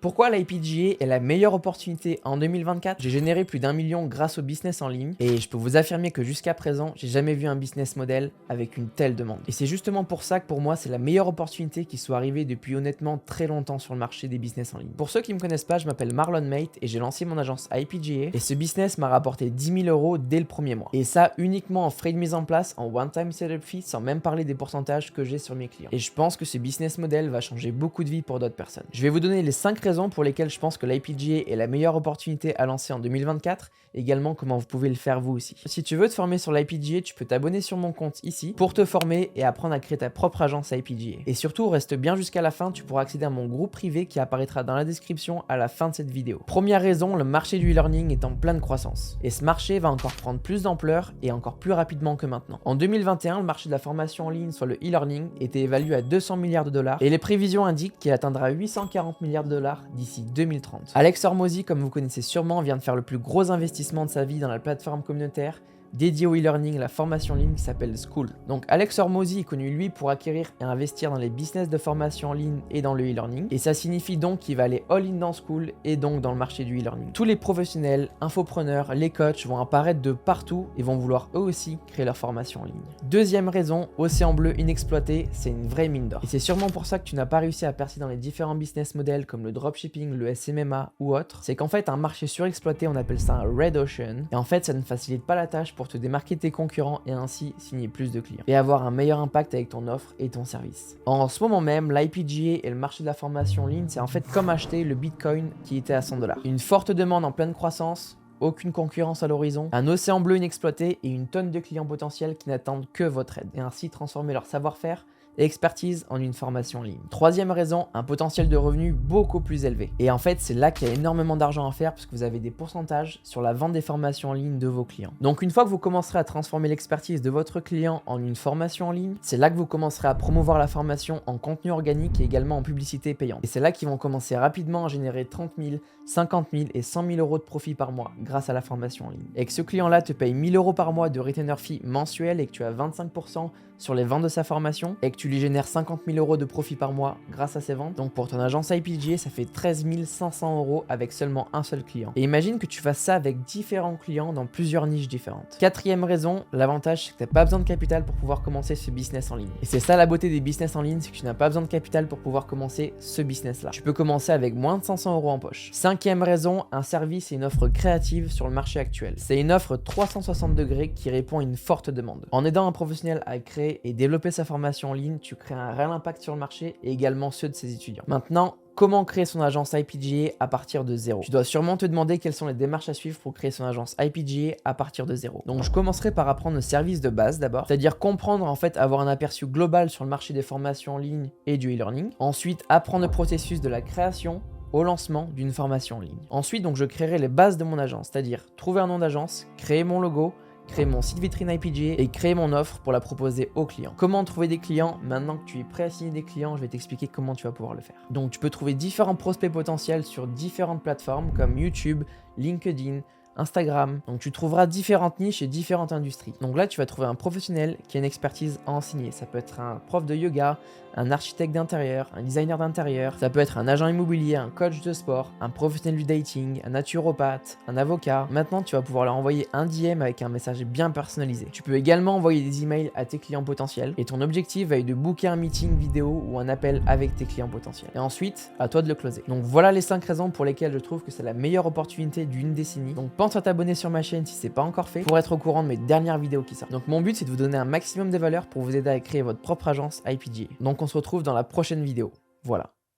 Pourquoi l'IPGA est la meilleure opportunité en 2024? J'ai généré plus d'1 million grâce au business en ligne et je peux vous affirmer que jusqu'à présent, j'ai jamais vu un business model avec une telle demande. Et c'est justement pour ça que pour moi, c'est la meilleure opportunité qui soit arrivée depuis honnêtement très longtemps sur le marché des business en ligne. Pour ceux qui me connaissent pas, je m'appelle Marlon Mate et j'ai lancé mon agence IPGA et ce business m'a rapporté 10 000 € dès le premier mois. Et ça uniquement en frais de mise en place, en one-time setup fee, sans même parler des pourcentages que j'ai sur mes clients. Et je pense que ce business model va changer beaucoup de vies pour d'autres personnes. Je vais vous donner les 5 raisons pour lesquelles je pense que l'IPGA est la meilleure opportunité à lancer en 2024, également comment vous pouvez le faire vous aussi. Si tu veux te former sur l'IPGA, tu peux t'abonner sur mon compte ici pour te former et apprendre à créer ta propre agence IPGA. Et surtout, reste bien jusqu'à la fin, tu pourras accéder à mon groupe privé qui apparaîtra dans la description à la fin de cette vidéo. Première raison, le marché du e-learning est en pleine croissance. Et ce marché va encore prendre plus d'ampleur et encore plus rapidement que maintenant. En 2021, le marché de la formation en ligne sur le e-learning était évalué à 200 milliards de dollars et les prévisions indiquent qu'il atteindra 840 milliards de dollars d'ici 2030. Alex Hormozi, comme vous connaissez sûrement, vient de faire le plus gros investissement de sa vie dans la plateforme communautaire dédié au e-learning, la formation en ligne qui s'appelle Skool. Donc Alex Hormozi est connu lui pour acquérir et investir dans les business de formation en ligne et dans le e-learning. Et ça signifie donc qu'il va aller all-in dans Skool et donc dans le marché du e-learning. Tous les professionnels, infopreneurs, les coachs vont apparaître de partout et vont vouloir eux aussi créer leur formation en ligne. Deuxième raison, océan bleu inexploité, c'est une vraie mine d'or. Et c'est sûrement pour ça que tu n'as pas réussi à percer dans les différents business models comme le dropshipping, le SMMA ou autre. C'est qu'en fait un marché surexploité, on appelle ça un red ocean. Et en fait ça ne facilite pas la tâche pour te démarquer tes concurrents et ainsi signer plus de clients et avoir un meilleur impact avec ton offre et ton service. En ce moment même, l'IPGA et le marché de la formation en ligne, c'est en fait comme acheter le Bitcoin qui était à 100 $. Une forte demande en pleine croissance, aucune concurrence à l'horizon, un océan bleu inexploité et une tonne de clients potentiels qui n'attendent que votre aide et ainsi transformer leur savoir-faire et expertise en une formation en ligne. Troisième raison, un potentiel de revenus beaucoup plus élevé. Et en fait, c'est là qu'il y a énormément d'argent à faire parce que vous avez des pourcentages sur la vente des formations en ligne de vos clients. Donc une fois que vous commencerez à transformer l'expertise de votre client en une formation en ligne, c'est là que vous commencerez à promouvoir la formation en contenu organique et également en publicité payante. Et c'est là qu'ils vont commencer rapidement à générer 30 000, 50 000 et 100 000 € de profit par mois grâce à la formation en ligne. Et que ce client-là te paye 1 000 € par mois de retainer fee mensuel et que tu as 25% sur les ventes de sa formation et que tu lui génères 50 000 € de profit par mois grâce à ses ventes. Donc pour ton agence IPGA, ça fait 13 500 € avec seulement un seul client. Et imagine que tu fasses ça avec différents clients dans plusieurs niches différentes. Quatrième raison, l'avantage c'est que tu n'as pas besoin de capital pour pouvoir commencer ce business en ligne. Et c'est ça la beauté des business en ligne, c'est que tu n'as pas besoin de capital pour pouvoir commencer ce business là. Tu peux commencer avec moins de 500 € en poche. Cinquième raison, un service et une offre créative sur le marché actuel. C'est une offre 360 degrés qui répond à une forte demande. En aidant un professionnel à créer et développer sa formation en ligne, tu crées un réel impact sur le marché et également ceux de ses étudiants. Maintenant, comment créer son agence IPGA à partir de zéro? Tu dois sûrement te demander quelles sont les démarches à suivre pour créer son agence IPGA à partir de zéro. Donc je commencerai par apprendre le service de base d'abord, c'est-à-dire comprendre en fait, avoir un aperçu global sur le marché des formations en ligne et du e-learning. Ensuite, apprendre le processus de la création au lancement d'une formation en ligne. Ensuite, donc je créerai les bases de mon agence, c'est-à-dire trouver un nom d'agence, créer mon logo, créer mon site vitrine IPGA et créer mon offre pour la proposer aux clients. Comment trouver des clients? Maintenant que tu es prêt à signer des clients, je vais t'expliquer comment tu vas pouvoir le faire. Donc tu peux trouver différents prospects potentiels sur différentes plateformes comme YouTube, LinkedIn, Instagram. Donc tu trouveras différentes niches et différentes industries. Donc là, tu vas trouver un professionnel qui a une expertise à enseigner. Ça peut être un prof de yoga, un architecte d'intérieur, un designer d'intérieur. Ça peut être un agent immobilier, un coach de sport, un professionnel du dating, un naturopathe, un avocat. Maintenant, tu vas pouvoir leur envoyer un DM avec un message bien personnalisé. Tu peux également envoyer des emails à tes clients potentiels et ton objectif va être de booker un meeting vidéo ou un appel avec tes clients potentiels. Et ensuite, à toi de le closer. Donc voilà les 5 raisons pour lesquelles je trouve que c'est la meilleure opportunité d'une décennie. Donc pense à t'abonner sur ma chaîne si c'est pas encore fait pour être au courant de mes dernières vidéos qui sortent. Donc mon but c'est de vous donner un maximum de valeur pour vous aider à créer votre propre agence IPGA. Donc on se retrouve dans la prochaine vidéo. Voilà.